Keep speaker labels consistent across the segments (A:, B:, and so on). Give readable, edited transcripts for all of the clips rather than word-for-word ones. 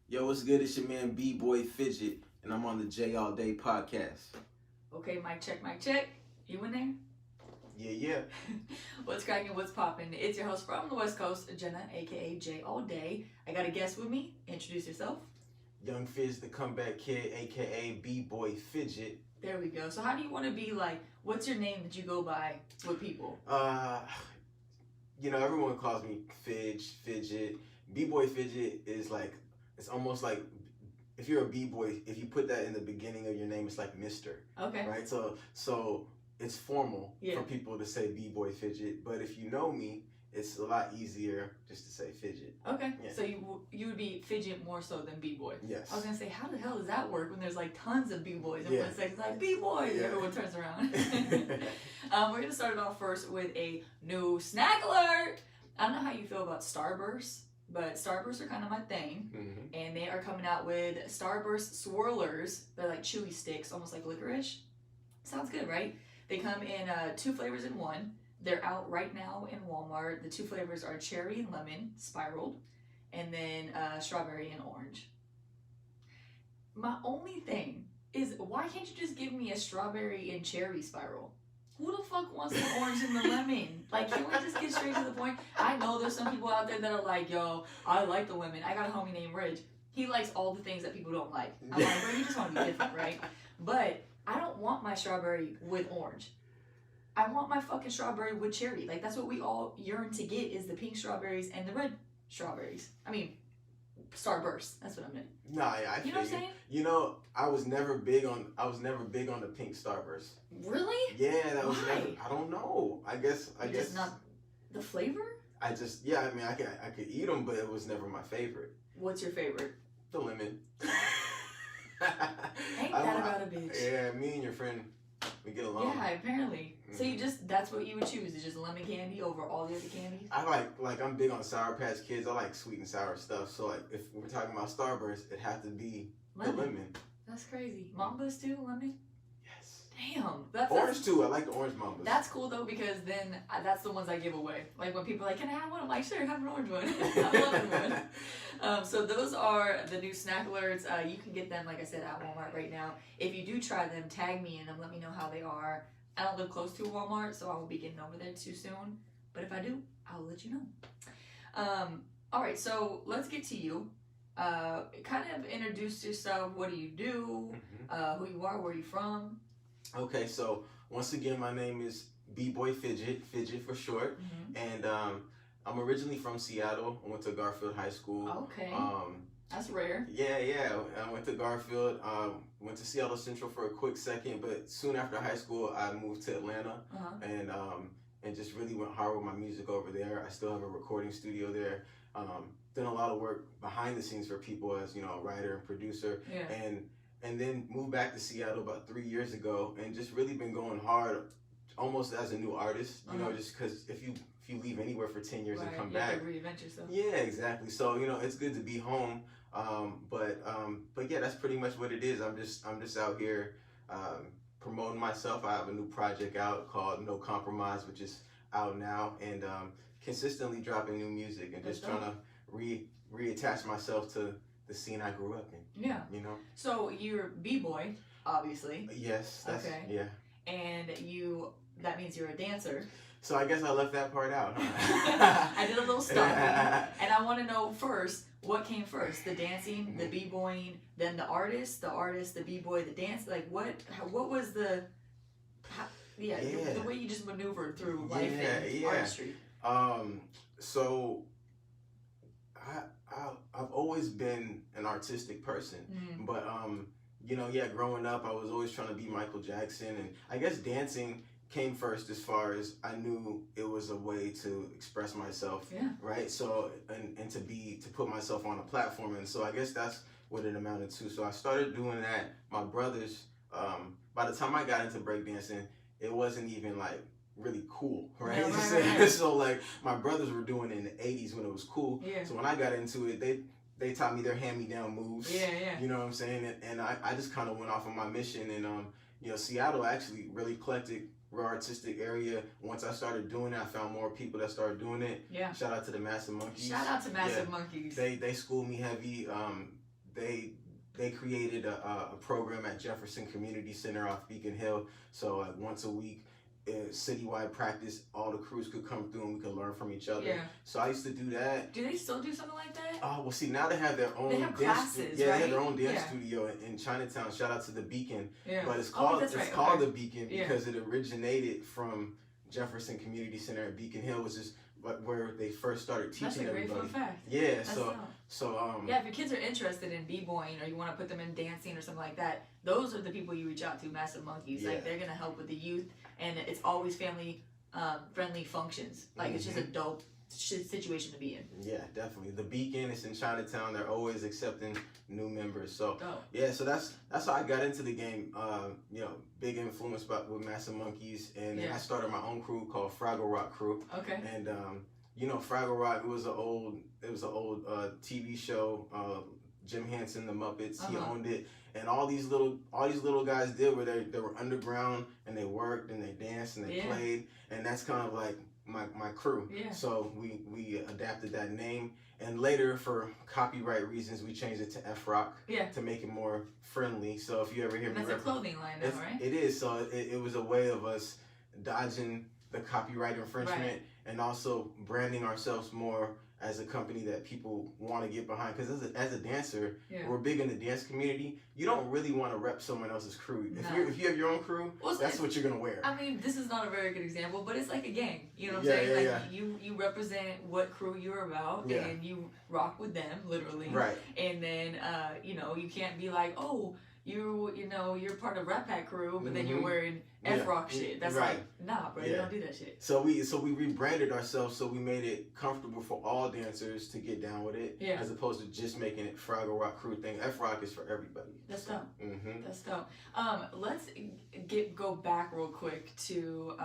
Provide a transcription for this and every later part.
A: Yo, what's good? It's your man B-boy Fidget, and I'm on the J All Day podcast.
B: Okay, mic check, mic check. You in there?
A: Yeah.
B: What's cracking? What's popping? It's your host from the West Coast, Jenna, aka J All Day. I got a guest with me. Introduce yourself.
A: Young Fizz, the comeback kid, aka B-boy Fidget.
B: There we go. So how do you want to be like? What's your name that you go by with people?
A: Everyone calls me Fidget. B-boy Fidget is like, it's almost like if you're a B-boy, if you put that in the beginning of your name, it's like Mr.
B: Okay.
A: Right? So it's formal
B: Yeah.
A: for people to say B-boy Fidget, but if you know me, it's a lot easier just to say Fidget.
B: Okay.
A: Yeah.
B: So you would be Fidget more so than B-boy.
A: Yes.
B: I was gonna say, how the hell does that work when there's like tons of B-boys in
A: Yeah.
B: one section? Like B-boy,
A: Yeah.
B: everyone turns around. We're gonna start it off first with a new snack alert. I don't know how you feel about Starbursts, but Starbursts are kind of my thing.
A: Mm-hmm.
B: And they are coming out with Starburst Swirlers. They're like chewy sticks, almost like licorice. Sounds good, right? They come in 2 flavors in one. They're out right now in Walmart. The 2 flavors are cherry and lemon, spiraled, and then strawberry and orange. My only thing is, why can't you just give me a strawberry and cherry spiral? Who the fuck wants the orange and the lemon? Like, can we just get straight to the point? I know there's some people out there that are like, yo, I like the lemon. I got a homie named Ridge. He likes all the things that people don't like. I'm like, bro, you just want to be different, right? But I don't want my strawberry with orange. I want my fucking strawberry with cherry. Like, that's what we all yearn to get, is the pink strawberries and the red strawberries. I mean, Starburst. That's what I meant.
A: No, I
B: You know what I'm saying?
A: I was never big on the pink Starburst.
B: Really?
A: Yeah, that was
B: Why?
A: never. I don't know. I guess.
B: Just not the flavor?
A: I mean, I could eat them, but it was never my favorite.
B: What's your favorite?
A: The lemon.
B: Ain't that about a bitch?
A: Yeah, me and your friend, we get along.
B: Yeah, apparently. So that's what you would choose, is just lemon candy over all the other candies?
A: I like I'm big on Sour Patch Kids. I like sweet and sour stuff. So like if we're talking about Starburst, it had to be the lemon.
B: That's crazy. Mambas too, lemon?
A: Yes.
B: Damn. That's
A: orange too. I like the orange Mambas.
B: That's cool though, because then that's the ones I give away. Like when people are like, can I have one? I'm like, sure, have an orange one. I love one. So those are the new snack alerts. You can get them, like I said, at Walmart right now. If you do try them, tag me in them. Let me know how they are. I don't live close to a Walmart, so I won't be getting over there too soon. But if I do, I'll let you know. All right, so let's get to you. Kind of introduce yourself. What do you do? Who you are? Where you from?
A: Okay, so once again, my name is B-boy Fidget for short, and I'm originally from Seattle. I went to Garfield High School.
B: Okay. That's rare.
A: Yeah. I went to Garfield. Went to Seattle Central for a quick second, but soon after high school, I moved to Atlanta, and just really went hard with my music over there. I still have a recording studio there. Done a lot of work behind the scenes for people as a writer and producer, and then moved back to Seattle about 3 years ago, and just really been going hard, almost as a new artist. Just because if you leave anywhere for 10 years and come back,
B: have to reinvent yourself.
A: Yeah, exactly. So it's good to be home. But yeah, that's pretty much what it is. I'm just out here promoting myself. I have a new project out called No Compromise, which is out now, and consistently dropping new music and just trying to reattach myself to the scene I grew up in.
B: Yeah. So you're B-boy, obviously.
A: Yes.
B: Okay.
A: Yeah.
B: And that means you're a dancer.
A: So I guess I left that part out. Huh?
B: I did a little stumping, and I want to know first, what came first? The dancing, the b-boying, then the artist, the b-boy, the dance. Like what was the way you just maneuvered through life and artistry?
A: So I've always been an artistic person, but growing up I was always trying to be Michael Jackson, and I guess dancing came first as far as I knew it was a way to express myself, right? So and to put myself on a platform, and so I guess that's what it amounted to. So I started doing that. My brothers, by the time I got into breakdancing, it wasn't even like really cool, right?
B: Right.
A: So like my brothers were doing it in the 80s when it was cool.
B: Yeah.
A: So when I got into it, they taught me their hand-me-down moves.
B: Yeah.
A: You know what I'm saying? And I just kind of went off on my mission, and Seattle actually really eclectic, real artistic area. Once I started doing it, I found more people that started doing it.
B: Yeah.
A: Shout out to the Massive Monkeys.
B: Shout out to Massive Monkeys.
A: They schooled me heavy. they created a program at Jefferson Community Center off Beacon Hill. So like once a week, citywide practice, all the crews could come through and we could learn from each other.
B: Yeah.
A: So I used to do that.
B: Do they still do something like that?
A: Well, see, now they have their own
B: classes,
A: they
B: right?
A: have their own dance studio in Chinatown. Shout out to the Beacon.
B: Yeah.
A: But it's called the Beacon because it originated from Jefferson Community Center at Beacon Hill, which is where they first started teaching everybody.
B: That's a great fun fact.
A: Yeah.
B: That's
A: Yeah,
B: if your kids are interested in b-boying or you want to put them in dancing or something like that, those are the people you reach out to, Massive Monkeys.
A: Yeah.
B: Like they're gonna help with the youth, and it's always family friendly functions. Like it's just a dope situation to be in.
A: Yeah, definitely. The Beacon is in Chinatown. They're always accepting new members. So yeah, so that's how I got into the game. You know, big influence with Massive Monkeys, and I started my own crew called Fraggle Rock Crew.
B: Okay.
A: And you know, Fraggle Rock, it was an old TV show. Jim Henson, the Muppets, he owned it, and all these little guys did where they were underground and they worked and they danced and they played, and that's kind of like my crew. Yeah. So we adapted that name, and later for copyright reasons we changed it to F Rock to make it more friendly. So if you ever hear me,
B: that's a clothing line now, right?
A: It is. So it was a way of us dodging the copyright infringement and also branding ourselves more as a company that people want to get behind. Because as a dancer, we're big in the dance community. You don't really want to rep someone else's crew. If you have your own crew, that's what you're gonna wear.
B: I mean, this is not a very good example, but it's like a gang. You know what I'm saying? Like you represent what crew you're about, and you rock with them literally.
A: Right.
B: And then you know, you can't be like, oh, you know, you're part of Rat Pack crew, but then you're wearing F-Rock shit. That's like, nah, bro, you don't do that shit.
A: So we rebranded ourselves, so we made it comfortable for all dancers to get down with it, as opposed to just making it Fraggle Rock Crew thing. F-Rock is for everybody.
B: That's dope. That's dope. Let's go back real quick to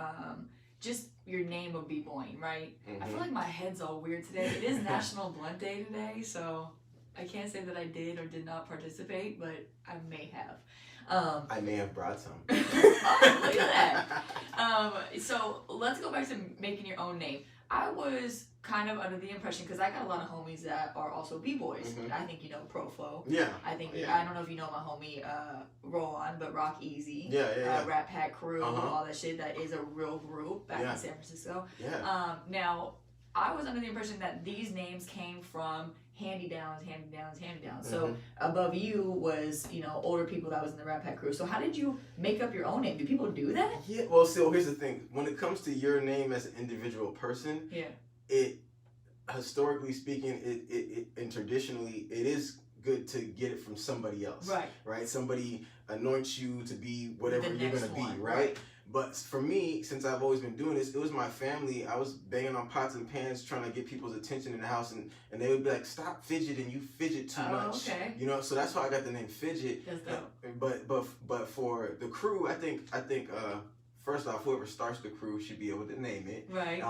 B: just your name of b-boying, right? I feel like my head's all weird today. It is National Blunt Day today, so I can't say that I did or did not participate, but I may have.
A: I may have brought some.
B: Oh, look at that. So let's go back to making your own name. I was kind of under the impression, because I got a lot of homies that are also b-boys. I think you know Proflo.
A: Yeah.
B: I think I don't know if you know my homie Roll On, but Rock Easy.
A: Yeah.
B: Rat Pack Crew, all that shit. That is a real group back in San Francisco.
A: Yeah.
B: Now, I was under the impression that these names came from hand-me-downs. So above you was, you know, older people that was in the Rat Pack Crew. So how did you make up your own name? Do people do that?
A: Yeah, well, so here's the thing. When it comes to your name as an individual person, it, historically speaking, it and traditionally, it is good to get it from somebody else. Right? Somebody anoints you to be whatever you're going to be, right? But for me, since I've always been doing this, it was my family. I was banging on pots and pans trying to get people's attention in the house, and they would be like, "Stop fidgeting, you fidget too much."
B: Okay.
A: You know, so that's how I got the name Fidget.
B: That's dope.
A: But for the crew, I think first off, whoever starts the crew should be able to name it.
B: Right.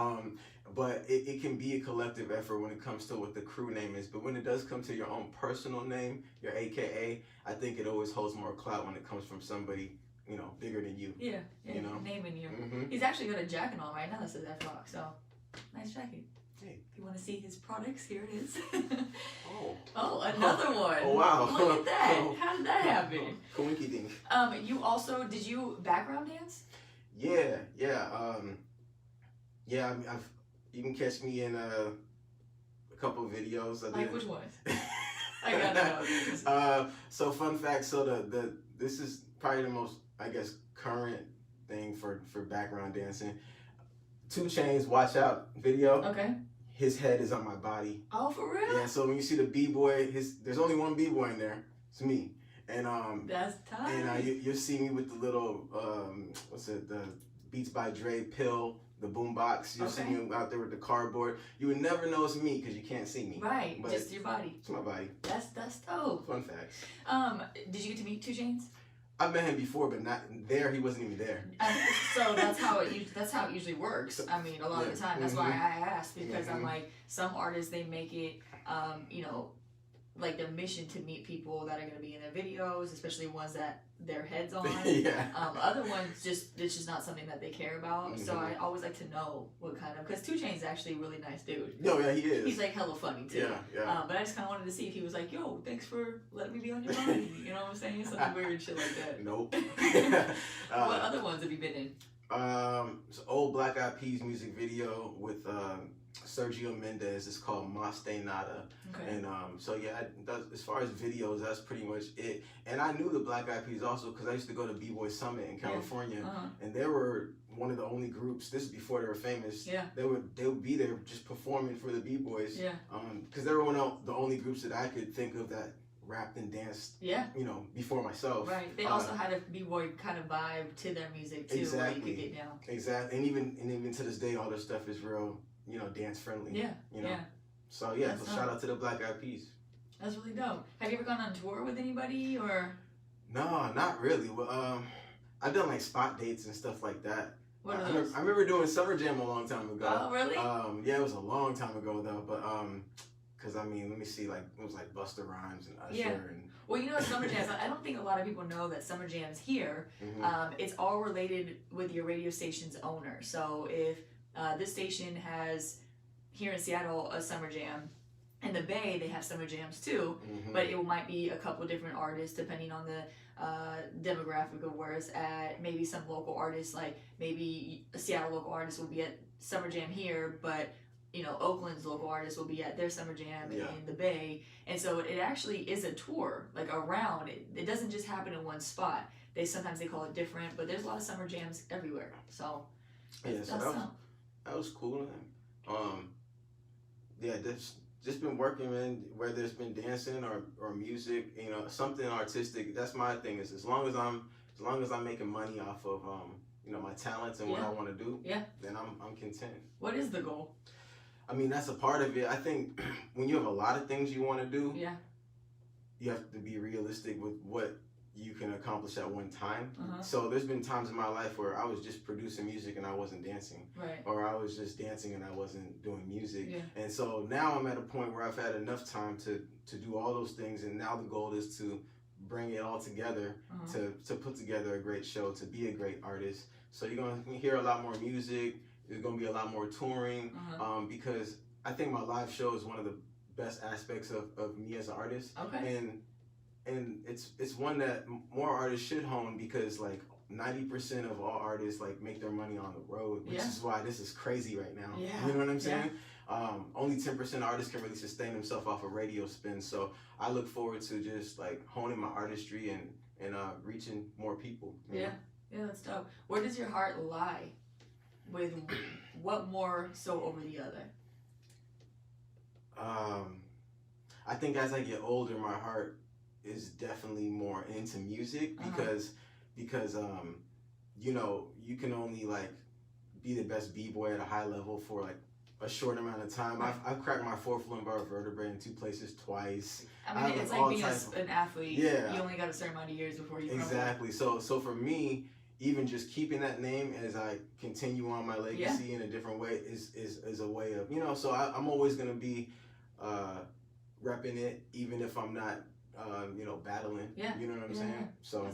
A: But it can be a collective effort when it comes to what the crew name is. But when it does come to your own personal name, your AKA, I think it always holds more clout when it comes from somebody, you know, bigger than you.
B: Yeah,
A: you know,
B: naming you. He's actually got a jacket on right now that says F-Rock, so nice jacket. Hey. If you want to see his products, here it is. Oh, another one.
A: Oh, wow.
B: Look at that. How did that happen?
A: Coinky dink.
B: You also, did you background dance?
A: Yeah. You can catch me in a couple of videos.
B: Like which ones? I gotta know.
A: So fun fact. So this is probably the most, I guess, current thing for background dancing. 2 Chainz Watch Out video. Okay. His head is on my body.
B: Oh, for real?
A: Yeah. So when you see the b-boy, there's only one b-boy in there. It's me. And
B: that's tight.
A: And you'll see me with the little the Beats by Dre pill, the boombox. You'll see me out there with the cardboard. You would never know it's me because you can't see me.
B: Right, but just your body.
A: It's my body.
B: That's dope.
A: Fun facts.
B: Did you get to meet 2 Chainz?
A: I've met him before, but not there. He wasn't even there.
B: So that's how it usually works. I mean, a lot of the time. That's why I asked, because I'm like, some artists, they make it, you know, like their mission to meet people that are going to be in their videos, especially ones that their heads on.
A: Yeah.
B: Other ones it's just not something that they care about. So I always like to know what kind of, because 2 Chainz is actually a really nice dude.
A: No, yeah, he is.
B: He's like hella funny too.
A: Yeah.
B: But I just kind of wanted to see if he was like, yo, thanks for letting me be on your body. You know what I'm saying? Something weird shit like that.
A: Nope.
B: What other ones have you been in?
A: It's an old Black Eyed Peas music video with Sergio Mendes. It's called Mas de Nada.
B: Okay.
A: And so yeah, as far as videos, that's pretty much it. And I knew the Black Eyed Peas also because I used to go to B-boy Summit in California, and they were one of the only groups. This is before they were famous.
B: Yeah.
A: They would be there just performing for the B-boys.
B: Yeah.
A: Because they were one of the only groups that I could think of that rapped and danced.
B: Yeah.
A: You know, before myself.
B: Right. They also had a B-boy kind of vibe to their music too,
A: exactly.
B: where you could get down.
A: Exactly. And even to this day, all their stuff is real, you know, dance friendly.
B: Yeah.
A: You know?
B: Yeah.
A: So yeah, so shout out to the Black Eyed Peas.
B: That's really dope. Have you ever gone on tour with anybody or?
A: No, not really. Well, I've done like spot dates and stuff like that.
B: What are those?
A: I remember doing Summer Jam a long time ago.
B: Oh, really?
A: Yeah, it was a long time ago though. But cause I mean, let me see, like it was like Busta Rhymes and Usher and.
B: Well, you know, Summer Jams, I don't think a lot of people know that Summer Jam's here. It's all related with your radio station's owner. So if this station has, here in Seattle, a Summer Jam, in the Bay, they have Summer Jams too, but it might be a couple different artists depending on the demographic of where it's at. Maybe some local artists, like maybe a Seattle local artist will be at Summer Jam here, but you know, Oakland's local artists will be at their Summer Jam in the Bay. And so it actually is a tour, like around. It doesn't just happen in one spot. Sometimes they call it different, but there's a lot of Summer Jams everywhere. So
A: yeah, so that was cool. Yeah, just been working, man, whether it's been dancing or music, you know, something artistic. That's my thing, is as long as I'm making money off of you know, my talents and what I want to do, then I'm content. What
B: is the goal?
A: I mean, that's a part of it. I think when you have a lot of things you want to do, you have to be realistic with what you can accomplish at one time. So there's been times in my life where I was just producing music and I wasn't dancing, or I was just dancing and I wasn't doing music. And so now I'm at a point where I've had enough time to do all those things, and now the goal is to bring it all together, to put together a great show, to be a great artist. So you're going to hear a lot more music. There's going to be a lot more touring, because I think my live show is one of the best aspects of me as an artist. And it's one that more artists should hone, because like 90% of all artists like make their money on the road, which is why this is crazy right now. You know what I'm saying? Only 10% of artists can really sustain themselves off of radio spin. So I look forward to just like honing my artistry and reaching more people.
B: Yeah, that's dope. Where does your heart lie? With what more so over the other?
A: I think as I get older, my heart is definitely more into music, because you know, you can only like be the best b-boy at a high level for like a short amount of time. I've cracked my 4th lumbar vertebrae in 2 places twice.
B: I mean, it's like being an athlete. You only got a certain amount of years before you
A: exactly. So for me, even just keeping that name as I continue on my legacy in a different way is a way of, you know, so I'm always going to be repping it, even if I'm not, you know, battling. You know what I'm saying? So,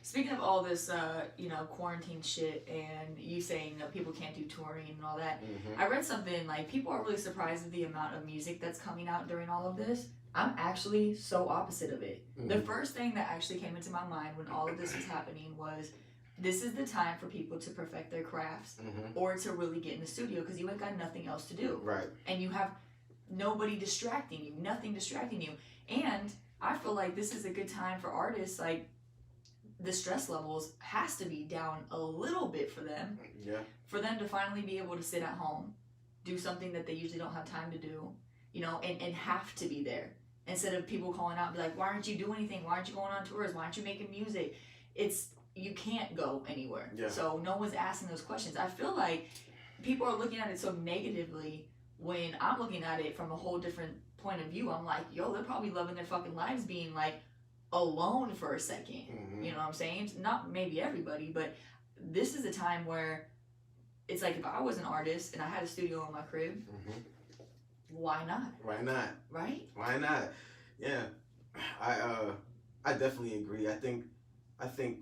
B: Speaking of all this, you know, quarantine shit and you saying that people can't do touring and all that, I read something like people are really surprised at the amount of music that's coming out during all of this. I'm actually so opposite of it. The first thing that actually came into my mind when all of this was happening was, this is the time for people to perfect their crafts or to really get in the studio, because you ain't got nothing else to do. And you have nobody distracting you, nothing distracting you. And I feel like this is a good time for artists, like the stress levels has to be down a little bit for them. For them to finally be able to sit at home, do something that they usually don't have time to do, you know, and have to be there. Instead of people calling out and be like, why aren't you doing anything? Why aren't you going on tours? Why aren't you making music? You can't go anywhere. So no one's asking those questions. I feel like people are looking at it so negatively when I'm looking at it from a whole different point of view. I'm like, yo, they're probably loving their fucking lives being like alone for a second. You know what I'm saying? Not maybe everybody, but this is a time where it's like, if I was an artist and I had a studio in my crib, why not?
A: Why not?
B: Right?
A: Why not? Yeah, I definitely agree. I think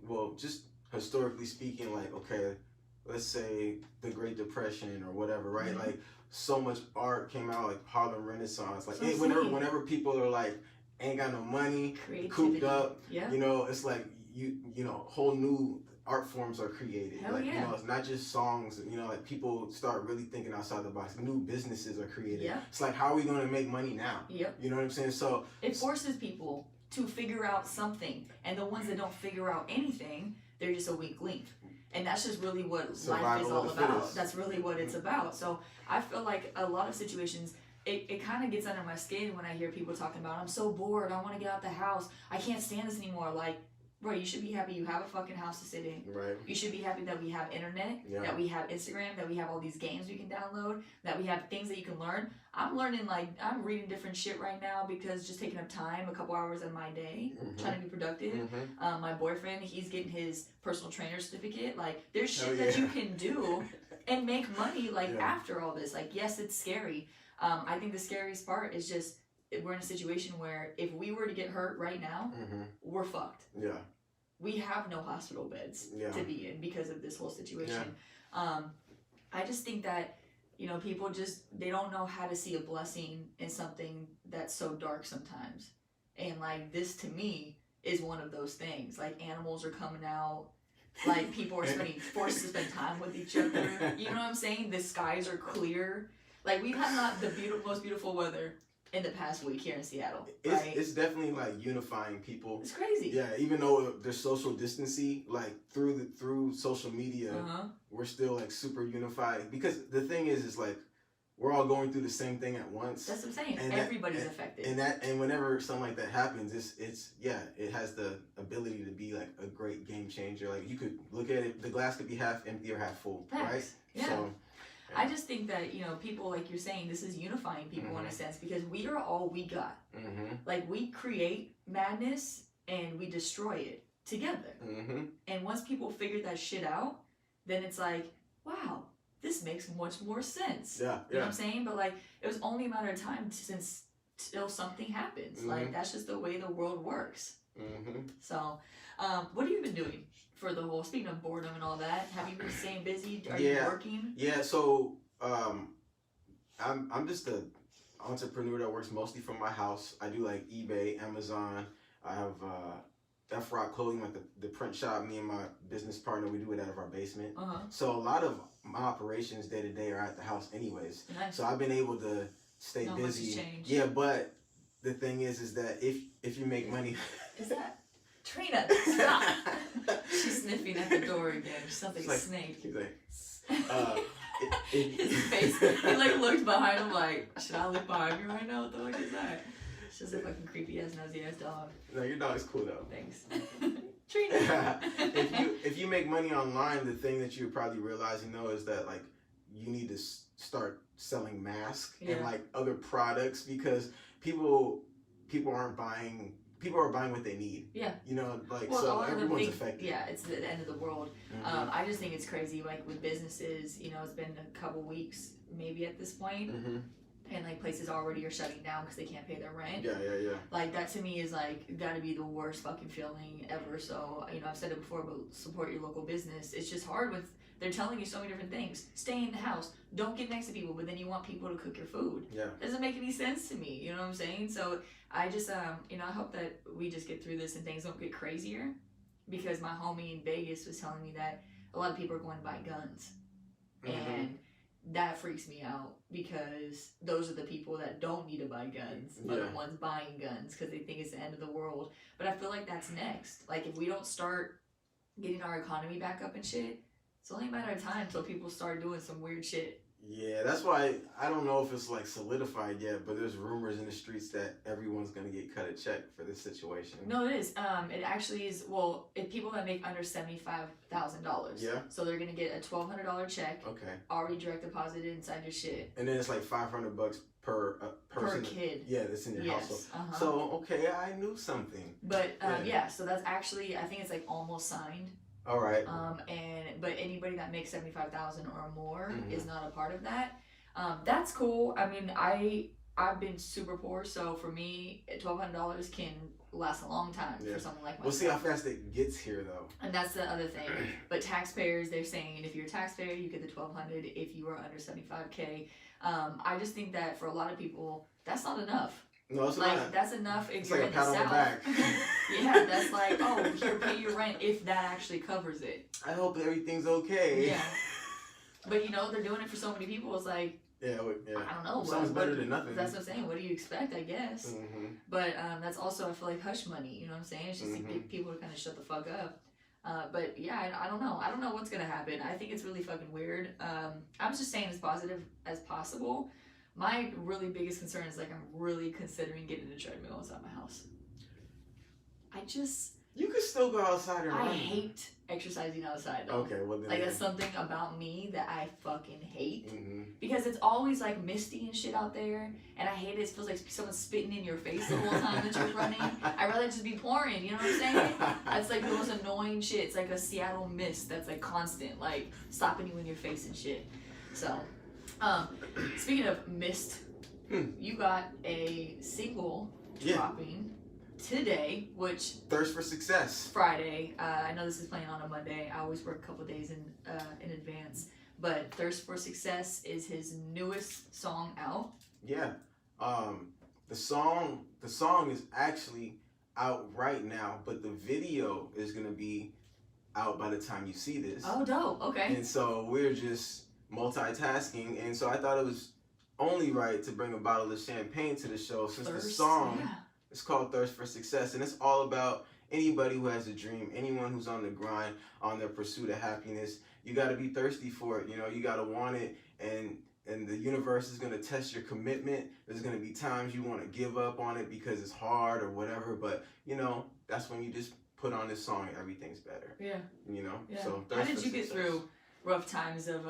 A: well, just historically speaking, like okay, let's say the Great Depression or whatever, right? Like so much art came out, like Harlem Renaissance. Like whenever people are like ain't got no money, cooped up, you know, it's like you know whole new art forms are created.
B: Hell
A: like
B: yeah.
A: you know, it's not just songs. You know, like people start really thinking outside the box. New businesses are created.
B: Yeah.
A: It's like how are we going to make money now?
B: Yep.
A: You know what I'm saying? So
B: it forces people to figure out something, and the ones that don't figure out anything, they're just a weak link. And that's just really what life is all about. That's really what it's about. So I feel like a lot of situations, it kind of gets under my skin when I hear people talking about, I'm so bored, I want to get out the house, I can't stand this anymore. Like, bro, you should be happy you have a fucking house to sit in.
A: Right.
B: You should be happy that we have internet, that we have Instagram, that we have all these games we can download, that we have things that you can learn. I'm learning, like, I'm reading different shit right now because just taking up time, a couple hours of my day, trying to be productive. My boyfriend, he's getting his personal trainer certificate. Like, there's shit that you can do and make money, like, after all this. Like, yes, it's scary. I think the scariest part is just we're in a situation where if we were to get hurt right now, we're fucked.
A: Yeah.
B: We have no hospital beds to be in because of this whole situation. I just think that, you know, people just, they don't know how to see a blessing in something that's so dark sometimes. And like this to me is one of those things. Like animals are coming out, like people are forced to spend time with each other. You know what I'm saying? The skies are clear. Like we've had not the most beautiful weather in the past week here in Seattle.
A: It's definitely like unifying people.
B: It's crazy.
A: Yeah, even though there's social distancing, like through social media, we're still like super unified. Because the thing is like we're all going through the same thing at once.
B: That's what I'm saying. And everybody's affected.
A: And whenever something like that happens, it has the ability to be like a great game changer. Like you could look at it, the glass could be half empty or half full, right?
B: Yeah.
A: So,
B: I just think that, you know, people, like you're saying, this is unifying people in a sense because we are all we got. Like, we create madness and we destroy it together. And once people figure that shit out, then it's like, wow, this makes much more sense. You know what I'm saying? But, like, it was only a matter of time till something happens. Like, that's just the way the world works. So, what have you been doing? For the whole, speaking of boredom and all that, have you been staying busy? Are you working?
A: Yeah, so I'm just an entrepreneur that works mostly from my house. I do like eBay, Amazon. I have F-Rock Clothing, like the print shop. Me and my business partner, we do it out of our basement. So a lot of my operations day to day are at the house anyways.
B: Nice.
A: So I've been able to stay busy.
B: Much has changed.
A: Yeah, but the thing is that if you make money,
B: is that Trina? Stop. She's sniffing at the door again. Something like, snake.
A: He's like,
B: his face. He like looked behind him like, should I look behind me right now? What the fuck is that? It's just a fucking creepy ass nosy ass dog.
A: No, your dog's cool though.
B: Thanks. Trina.
A: if you make money online, the thing that you're probably realizing though is that like you need to start selling masks and like other products because people aren't buying. People are buying what they need. Yeah. You know, like, so everyone's affected.
B: Yeah, it's the end of the world. I just think it's crazy, like, with businesses, you know, it's been a couple weeks, maybe at this point, and, like, places already are shutting down because they can't pay their rent.
A: Yeah.
B: Like, that to me is, like, gotta be the worst fucking feeling ever. So, you know, I've said it before, but support your local business. It's just hard with, they're telling you so many different things. Stay in the house. Don't get next to people, but then you want people to cook your food. Yeah. Doesn't make any sense to me. You know what I'm saying? So I just, you know, I hope that we just get through this and things don't get crazier. Because my homie in Vegas was telling me that a lot of people are going to buy guns. And that freaks me out because those are the people that don't need to buy guns, but the ones buying guns because they think it's the end of the world. But I feel like that's next. Like, if we don't start getting our economy back up and shit, it's only a matter of time until people start doing some weird shit.
A: Yeah, that's why I don't know if it's like solidified yet, but there's rumors in the streets that everyone's gonna get cut a check for this situation.
B: No, it is. It actually is. Well, if people that make under $75,000. Yeah. So they're gonna get a $1,200 check. Okay. Already direct deposited inside your shit.
A: And then it's like $500 per person.
B: Per kid.
A: Yeah, that's in your household. So okay, I knew something.
B: But so that's actually, I think it's like almost signed.
A: All right.
B: But anybody that makes $75,000 or more is not a part of that. That's cool. I mean, I've been super poor, so for me, $1,200 can last a long time for someone like myself.
A: We'll see how fast it gets here, though.
B: And that's the other thing. But taxpayers, they're saying if you're a taxpayer, you get the $1,200 if you are under 75K. I just think that for a lot of people, that's not enough.
A: No, it's
B: like
A: not.
B: That's enough if
A: it's
B: you're
A: like
B: in
A: a pat
B: the
A: on
B: South.
A: the back.
B: Yeah, that's like, oh, here, pay your rent if that actually covers it.
A: I hope everything's okay.
B: Yeah. But they're doing it for so many people. It's like,
A: yeah.
B: I don't know.
A: Sounds better than nothing.
B: That's what I'm saying. What do you expect, I guess?
A: Mm-hmm.
B: But that's also, I feel like, hush money. You know what I'm saying? It's just to get people to kind of shut the fuck up. But yeah, I don't know. I don't know what's going to happen. I think it's really fucking weird. I'm just saying as positive as possible. My really biggest concern is, like, I'm really considering getting a treadmill inside my house.
A: You can still go outside and run.
B: I hate exercising outside, though.
A: Okay, well then.
B: Like, that's something about me that I fucking hate.
A: Mm-hmm.
B: Because it's always, like, misty and shit out there. And I hate it. It feels like someone's spitting in your face the whole time that you're running. I'd rather just be pouring, you know what I'm saying? That's, like, the most annoying shit. It's like a Seattle mist that's, like, constant. Like, slapping you in your face and shit. So, speaking of mist, you got a single dropping today, which
A: Thirst for Success
B: Friday. I know this is playing on a Monday. I always work a couple days in advance, but Thirst for Success is his newest song out.
A: Yeah, the song is actually out right now, but the video is gonna be out by the time you see this.
B: Oh, dope. Okay.
A: And so we're just multitasking, and so I thought it was only right to bring a bottle of champagne to the show since the song. It's called Thirst for Success, and it's all about anybody who has a dream, anyone who's on the grind, on their pursuit of happiness. You got to be thirsty for it. You got to want it, and the universe is going to test your commitment. There's going to be times you want to give up on it because it's hard or whatever, but, that's when you just put on this song and everything's better.
B: Yeah. Yeah.
A: So
B: how did you get through rough times of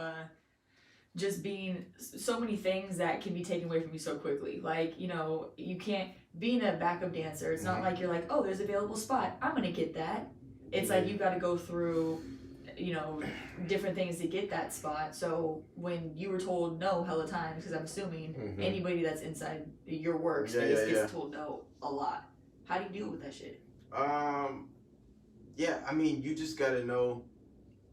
B: just being so many things that can be taken away from you so quickly? Like, you can't, being a backup dancer, it's not like you're like, oh, there's an available spot, I'm gonna get that. It's like you gotta go through, different things to get that spot. So when you were told no hella times, because I'm assuming anybody that's inside your workspace gets told no a lot. How do you deal with that shit?
A: You just gotta know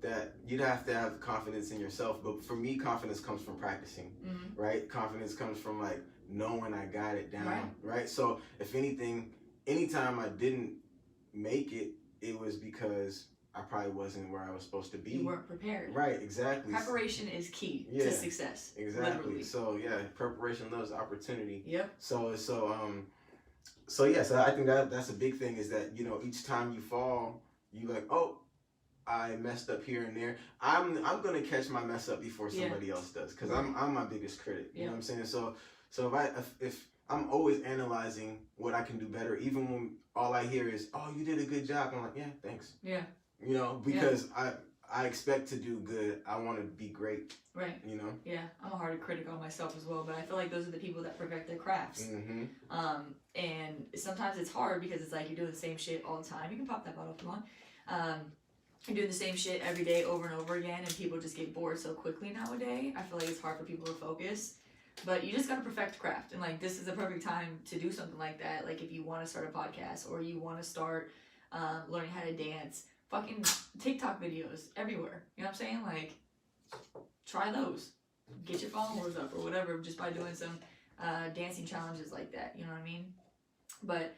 A: that you'd have to have confidence in yourself. But for me, confidence comes from practicing, right? Confidence comes from, like, knowing I got it down, right? So if anything, anytime I didn't make it, it was because I probably wasn't where I was supposed to be.
B: You weren't prepared.
A: Right, exactly.
B: Preparation is key to success.
A: Exactly.
B: Literally.
A: So preparation loves opportunity.
B: Yep.
A: So I think that's a big thing, is that, each time you fall, you like, oh, I messed up here and there. I'm gonna catch my mess up before somebody else does, because I'm my biggest critic. You know what I'm saying? So if I'm always analyzing what I can do better, even when all I hear is, oh, you did a good job, I'm like, yeah, thanks.
B: Yeah.
A: Because I expect to do good. I want to be great.
B: Right. Yeah, I'm a hard critic on myself as well, but I feel like those are the people that perfect their crafts. And sometimes it's hard because it's like you're doing the same shit all the time. You can pop that bottle if you want. You're doing the same shit every day over and over again, and people just get bored so quickly nowadays. I feel like it's hard for people to focus. But you just gotta perfect craft, and, like, this is a perfect time to do something like that. Like, if you want to start a podcast, or you want to start learning how to dance, fucking TikTok videos everywhere. You know what I'm saying? Like, try those. Get your followers up or whatever just by doing some dancing challenges like that. You know what I mean? But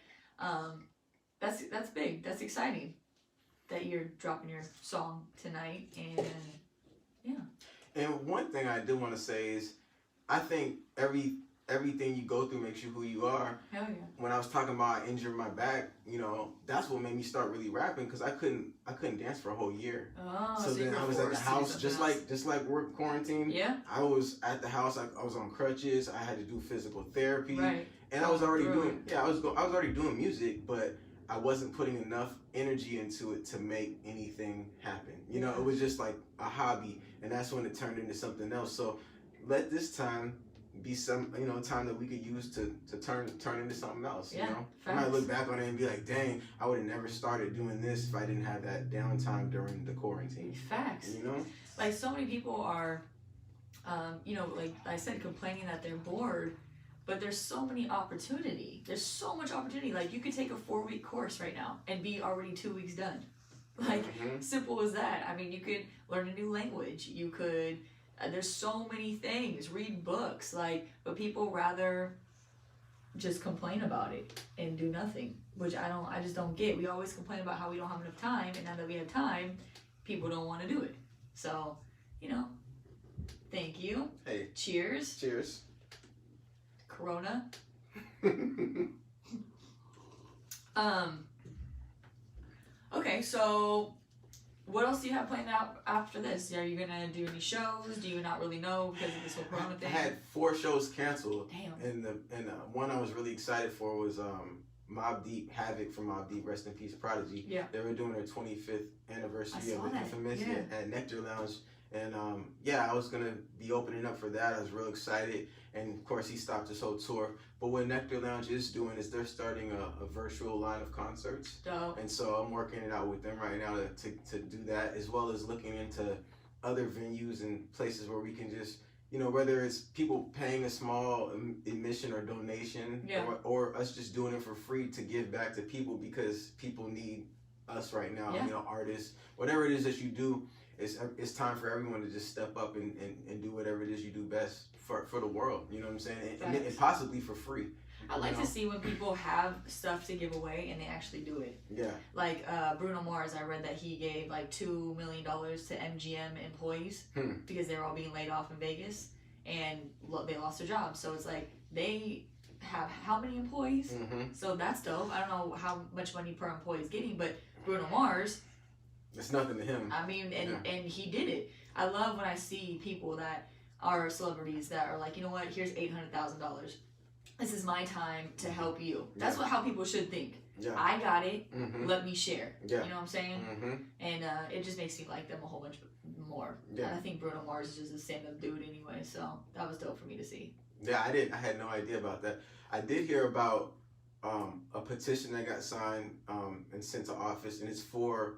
B: that's big. That's exciting that you're dropping your song tonight, and yeah.
A: And one thing I do want to say is, I think everything you go through makes you who you are.
B: Hell yeah.
A: When I was talking about I injured my back, that's what made me start really rapping, because I couldn't dance for a whole year.
B: Oh,
A: so then I was at the house, just like work quarantine.
B: Yeah.
A: I was at the house. I was on crutches. I had to do physical therapy.
B: Right.
A: And I was already doing music, but I wasn't putting enough energy into it to make anything happen. It was just like a hobby, and that's when it turned into something else. So let this time be some time that we could use to turn into something else. I might look back on it and be like, dang, I would have never started doing this if I didn't have that downtime during the quarantine.
B: Facts. Like, so many people are like I said, complaining that they're bored, but there's so many opportunity. There's so much opportunity. Like, you could take a 4-week course right now and be already 2 weeks done. Like, simple as that. I mean, you could learn a new language. You could, there's so many things. Read books. Like, but people rather just complain about it and do nothing, which I just don't get. We always complain about how we don't have enough time, and now that we have time, people don't want to do it. So, you know, thank you.
A: Hey.
B: Cheers.
A: Cheers.
B: Corona. Okay, so what else do you have planned out after this? Are you gonna do any shows? Do you not really know because of this whole Corona thing?
A: I had 4 shows canceled.
B: Damn.
A: And one I was really excited for was Mobb Deep, Havoc from Mobb Deep, rest in peace, Prodigy.
B: Yeah.
A: They were doing their 25th anniversary of the
B: that.
A: Infamous
B: Yeah.
A: at Nectar Lounge. And I was gonna be opening up for that. I was real excited, and of course he stopped his whole tour. But what Nectar Lounge is doing is they're starting a virtual line of concerts.
B: Dope.
A: And so I'm working it out with them right now to do that, as well as looking into other venues and places where we can just, you know, whether it's people paying a small admission or donation, or us just doing it for free to give back to people, because people need us right now. You know, artists, whatever it is that you do. It's time for everyone to just step up and do whatever it is you do best for the world. You know what I'm saying? And possibly for free.
B: I like to see when people have stuff to give away and they actually do it.
A: Yeah.
B: Like Bruno Mars, I read that he gave like $2 million to MGM employees because they were all being laid off in Vegas, and they lost their jobs. So it's like, they have how many employees? So that's dope. I don't know how much money per employee is getting, but Bruno Mars,
A: it's nothing to him.
B: I mean, and he did it. I love when I see people that are celebrities that are like, you know what, here's $800,000. This is my time to help you. That's how people should think.
A: Yeah.
B: I got it. Let me share.
A: Yeah.
B: You know what I'm saying? And it just makes me like them a whole bunch more.
A: Yeah.
B: And I think Bruno Mars is just a stand-up dude anyway, so that was dope for me to see.
A: Yeah, I had no idea about that. I did hear about a petition that got signed and sent to office, and it's for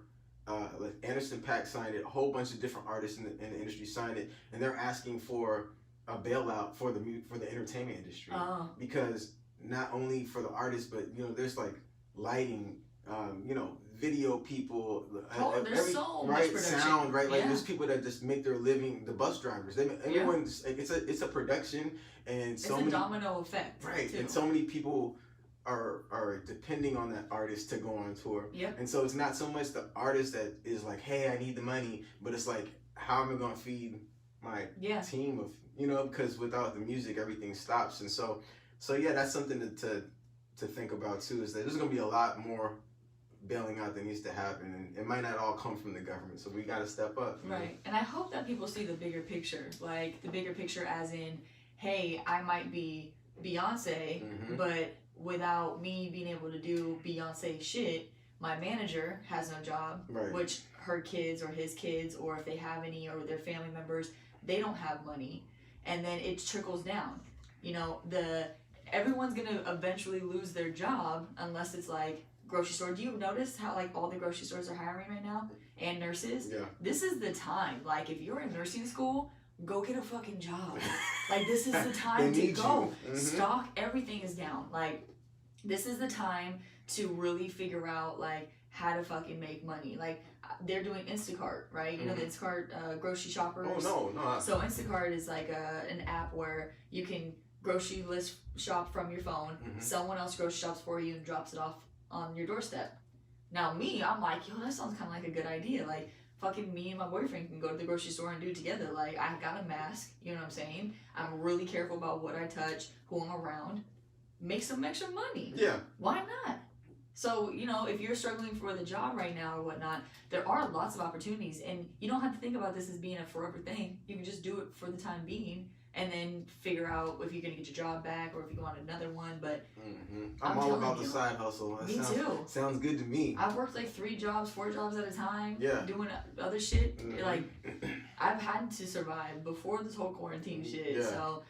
A: like Anderson .Paak signed it. A whole bunch of different artists in the industry signed it, and they're asking for a bailout for the entertainment industry, because not only for the artists, but you know, there's like lighting, you know, video people,
B: there's so much production.
A: Sound, right? Like there's people that just make their living. The bus drivers, everyone's like, it's a production, and so
B: it's a domino effect,
A: right?
B: Too.
A: And so many people are depending on that artist to go on tour. And so it's not so much the artist that is like, hey, I need the money, but it's like, how am I going to feed my team of, you know, because without the music, everything stops. And so yeah, that's something to think about too, is that there's going to be a lot more bailing out that needs to happen, and it might not all come from the government, so we got to step up.
B: Right. And I hope that people see the bigger picture, like the bigger picture as in, hey, I might be Beyonce, but without me being able to do Beyonce shit, my manager has no job, which her kids or his kids, or if they have any, or their family members, they don't have money, and then it trickles down. You know, everyone's gonna eventually lose their job unless it's like grocery store. Do you notice how like all the grocery stores are hiring right now, and nurses?
A: Yeah.
B: This is the time. Like, if you're in nursing school, go get a fucking job. Like, this is the time to go. Stock, everything is down. Like, this is the time to really figure out like how to fucking make money. Like, they're doing Instacart, right? You know, the Instacart grocery shoppers.
A: Oh no.
B: So Instacart is like an app where you can grocery list shop from your phone. Someone else grocery shops for you and drops it off on your doorstep. Now I'm like, yo, that sounds kind of like a good idea. Like, fucking me and my boyfriend can go to the grocery store and do it together. Like, I got a mask, you know what I'm saying? I'm really careful about what I touch, who I'm around. Make some extra money.
A: Yeah.
B: Why not? So, you know, if you're struggling for the job right now or whatnot, there are lots of opportunities, and you don't have to think about this as being a forever thing. You can just do it for the time being, and then figure out if you're going to get your job back or if you want another one. But
A: I'm all about the side hustle.
B: Me too.
A: Sounds good to me.
B: I've worked like 3 jobs, 4 jobs at a time.
A: Yeah.
B: Doing other shit. Like, I've had to survive before this whole quarantine shit.
A: Yeah.
B: So,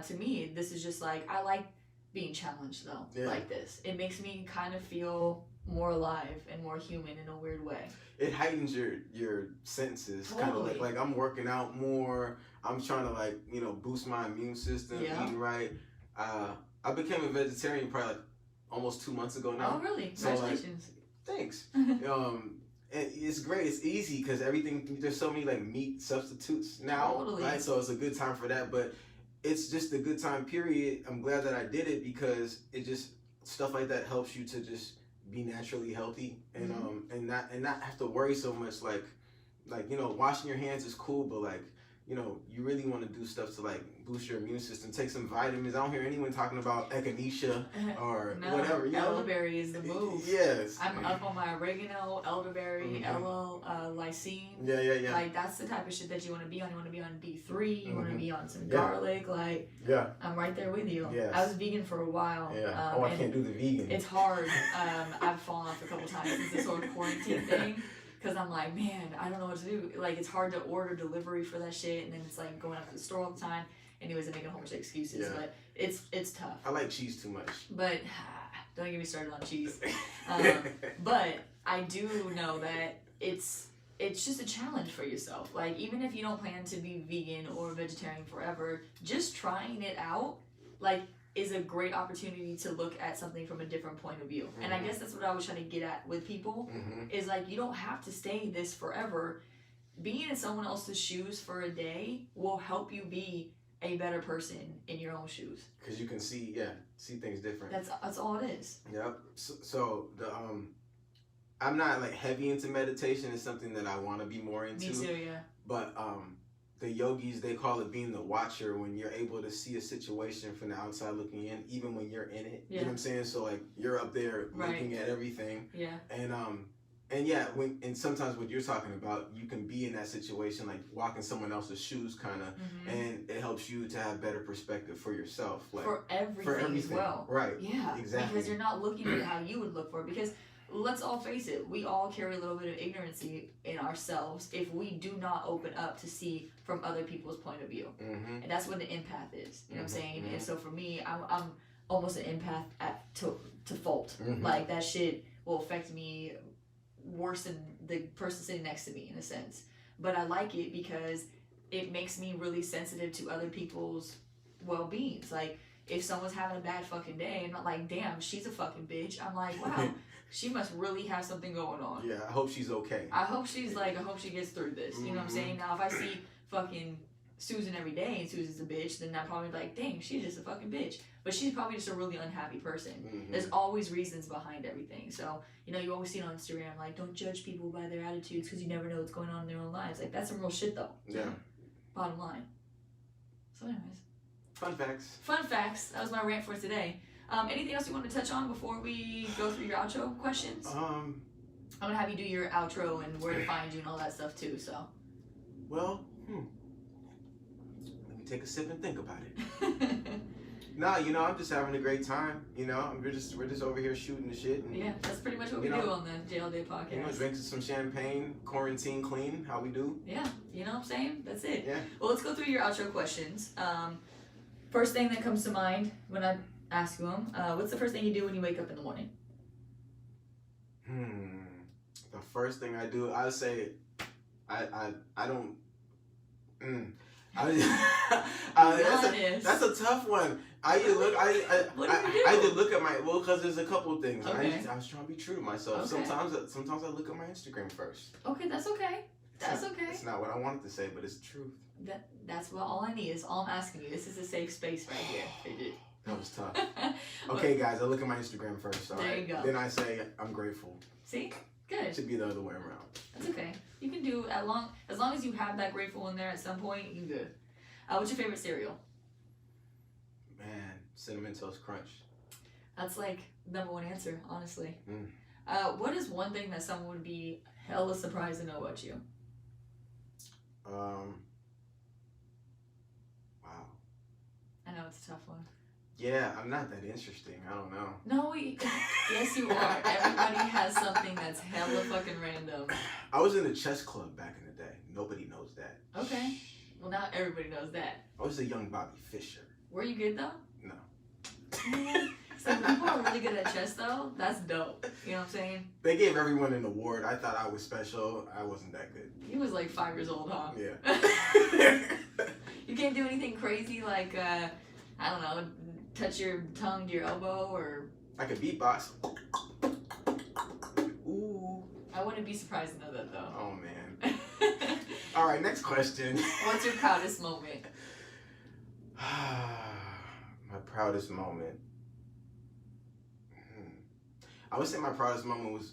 B: to me, this is just like, I like being challenged though, like this. It makes me kind of feel more alive and more human in a weird way.
A: It heightens your senses.
B: Totally.
A: Kind of like I'm working out more. I'm trying to, like, you know, boost my immune system, eating right. I became a vegetarian probably like almost 2 months ago now.
B: Oh, really?
A: So,
B: Congratulations.
A: Thanks. It's great. It's easy because everything, there's so many like meat substitutes now,
B: Totally.
A: right? So it's a good time for that. But it's just a good time period. I'm glad that I did it because it just stuff like that helps you to just be naturally healthy and and not have to worry so much. Like washing your hands is cool, but like you really want to do stuff to like boost your immune system. Take some vitamins. I don't hear anyone talking about echinacea or whatever.
B: Elderberry is the move.
A: Yes.
B: I'm up on my oregano, elderberry, lysine.
A: Yeah.
B: Like that's the type of shit that you want to be on. You want to be on D3. You want to be on some garlic. Like I'm right there with you.
A: Yes.
B: I was vegan for a while.
A: Yeah. I can't do the vegan.
B: It's hard. I've fallen off a couple times since this whole quarantine thing. Because I'm like, man, I don't know what to do. Like, it's hard to order delivery for that shit, and then it's like going out to the store all the time. Anyways, I'm making a whole bunch of excuses, but it's tough.
A: I like cheese too much.
B: But don't get me started on cheese. But I do know that it's just a challenge for yourself. Like, even if you don't plan to be vegan or vegetarian forever, just trying it out, like, is a great opportunity to look at something from a different point of view. And I guess that's what I was trying to get at with people, is like, you don't have to stay this forever. Being in someone else's shoes for a day will help you be a better person in your own shoes. Because
A: you can see things different.
B: That's all it is.
A: Yep. So the I'm not like heavy into meditation. It's something that I want to be more into.
B: Me too, yeah.
A: But the yogis, they call it being the watcher, when you're able to see a situation from the outside looking in, even when you're in it. You know what I'm saying? So like you're up there looking at everything.
B: Yeah.
A: And sometimes what you're talking about, you can be in that situation, like walking someone else's shoes kind of, and it helps you to have better perspective for yourself. Like
B: for everything as well.
A: Right.
B: Yeah.
A: Exactly.
B: Because you're not looking at how you would look for it. Because let's all face it, we all carry a little bit of ignorance in ourselves if we do not open up to see from other people's point of view. And that's what the empath is. You know what I'm saying? And so for me, I'm almost an empath to fault. Like that shit will affect me worse than the person sitting next to me in a sense. But I like it because it makes me really sensitive to other people's well-beings. Like if someone's having a bad fucking day, I'm not like, damn, she's a fucking bitch. I'm like, wow. She must really have something going on.
A: Yeah, I hope she's okay.
B: I hope she gets through this. You know what I'm saying? Now, if I see fucking Susan every day and Susan's a bitch, then I'll probably be like, dang, she's just a fucking bitch. But she's probably just a really unhappy person. There's always reasons behind everything. So, you always see it on Instagram, like, don't judge people by their attitudes because you never know what's going on in their own lives. Like, that's some real shit, though.
A: Yeah.
B: Bottom line. So, anyways.
A: Fun facts.
B: Fun facts. That was my rant for today. Anything else you want to touch on before we go through your outro questions? I'm gonna have you do your outro and where to find you and all that stuff too. So.
A: Well, let me take a sip and think about it. No, I'm just having a great time. We're just over here shooting the shit. And,
B: yeah, that's pretty much what we do on the JL Day podcast.
A: Drinking some champagne, quarantine clean. How we do?
B: Yeah, you know what I'm saying? That's it.
A: Yeah.
B: Well, let's go through your outro questions. First thing that comes to mind when I ask you them, what's the first thing you do when you wake up in the morning?
A: The first thing I do, I would say, I don't. That's a tough one. I either look at my because there's a couple of things.
B: Okay.
A: I was trying to be true to myself.
B: Okay.
A: Sometimes I look at my Instagram first.
B: Okay, that's okay. That's okay.
A: It's not what I wanted to say, but it's the truth.
B: That's what all I need is all I'm asking you. This is a safe space right here, Fidget.
A: That was tough. Okay, guys, I look at my Instagram first. All
B: there
A: right?
B: You go.
A: Then I say I'm grateful.
B: See, good.
A: It should be the other way around.
B: That's okay. You can do as long as you have that grateful in there at some point. You good. What's your favorite cereal?
A: Man, Cinnamon Toast Crunch.
B: That's like number one answer, honestly. What is one thing that someone would be hella surprised to know about you?
A: Wow.
B: I know it's a tough one.
A: Yeah, I'm not that interesting. I don't know.
B: No, yes you are. Everybody has something that's hella fucking random.
A: I was in a chess club back in the day. Nobody knows that.
B: Okay. Well, now everybody knows that.
A: I was a young Bobby Fischer.
B: Were you good though?
A: No.
B: So people are really good at chess though. That's dope. You know what I'm saying?
A: They gave everyone an award. I thought I was special. I wasn't that good.
B: He was like 5 years old, huh?
A: Yeah.
B: You can't do anything crazy like I don't know, touch your tongue to your elbow, or
A: I could beatbox. Ooh.
B: I wouldn't be surprised to know that though.
A: Oh man. All right, next question.
B: What's your proudest moment?
A: My proudest moment. I would say my proudest moment was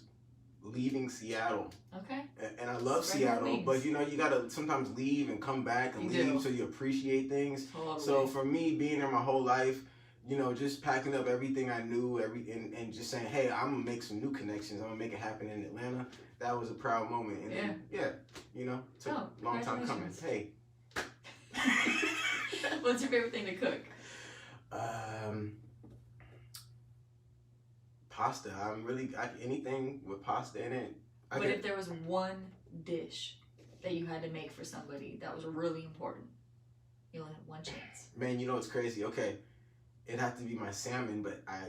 A: leaving Seattle.
B: Okay.
A: And I love
B: Spread your
A: Seattle,
B: wings.
A: but you know, you gotta sometimes leave and come back and
B: You
A: leave
B: do.
A: so you appreciate things.
B: Totally.
A: So for me, being there my whole life, you know, just packing up everything I knew, and just saying, hey, I'm gonna make some new connections. I'm gonna make it happen in Atlanta. That was a proud moment. And then, you know, took a long time coming. Hey.
B: What's your favorite thing to cook?
A: Pasta. Anything with pasta in it.
B: But if there was one dish that you had to make for somebody that was really important, you only had one chance.
A: Man, you know what's crazy? Okay, it'd have to be my salmon, but I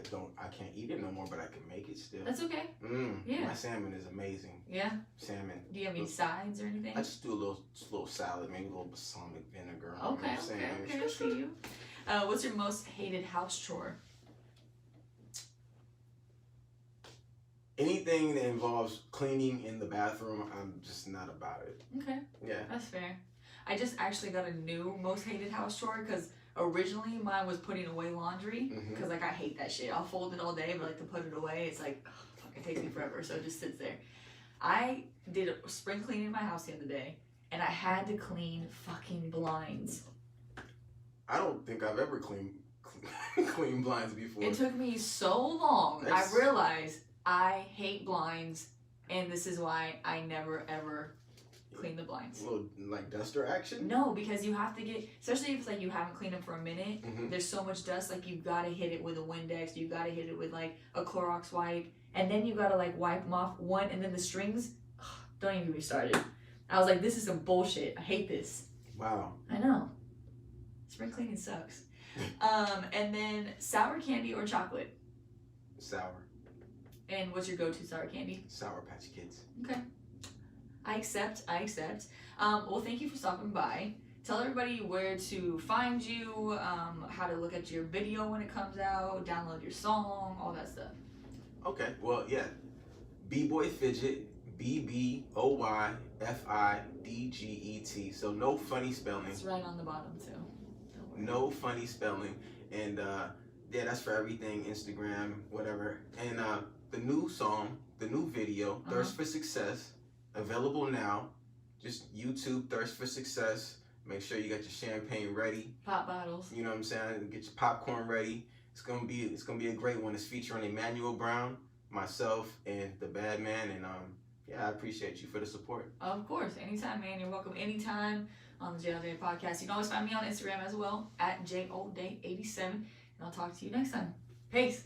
A: can't eat it no more, but I can make it still.
B: That's okay. Yeah.
A: My salmon is amazing.
B: Yeah.
A: Salmon.
B: Do you have any sides or anything?
A: I just do a little salad, maybe a little balsamic vinegar.
B: Okay. I see you. What's your most hated house chore?
A: Anything that involves cleaning in the bathroom, I'm just not about it.
B: Okay.
A: Yeah.
B: That's fair. I just actually got a new most hated house chore because originally mine was putting away laundry because like I hate that shit. I'll fold it all day, but like to put it away, it's like fuck, it takes me forever, so it just sits there. I did a spring cleaning in my house the other day, and I had to clean fucking blinds.
A: I don't think I've ever cleaned blinds before.
B: It took me so long. I realized I hate blinds, and this is why I never ever clean the blinds.
A: A little like duster action?
B: No, because you have to get, especially if it's like you haven't cleaned them for a minute, there's so much dust, like you gotta hit it with a Windex, you gotta hit it with like a Clorox wipe, and then you gotta like wipe them off one, and then the strings, don't even get me started. I was like, this is some bullshit. I hate this.
A: Wow.
B: I know. Spring cleaning sucks. And then sour candy or chocolate?
A: Sour.
B: And what's your go-to sour candy?
A: Sour Patch Kids.
B: Okay. I accept. Well, thank you for stopping by. Tell everybody where to find you, how to look at your video when it comes out, download your song, all that stuff.
A: Okay, well, yeah. B-boy Fidget, BBOY FIDGET. So no funny spelling.
B: It's right on the bottom too.
A: No funny spelling. And yeah, that's for everything, Instagram, whatever. And the new song, the new video, Thirst for Success, available now. Just YouTube Thirst for Success. Make sure you got your champagne ready.
B: Pop bottles.
A: You know what I'm saying? Get your popcorn ready. It's gonna be a great one. It's featuring Emmanuel Brown, myself, and the Bad Man. And yeah, I appreciate you for the support.
B: Of course, anytime, man. You're welcome anytime on the JOLday podcast. You can always find me on Instagram as well at JOLday87. And I'll talk to you next time. Peace.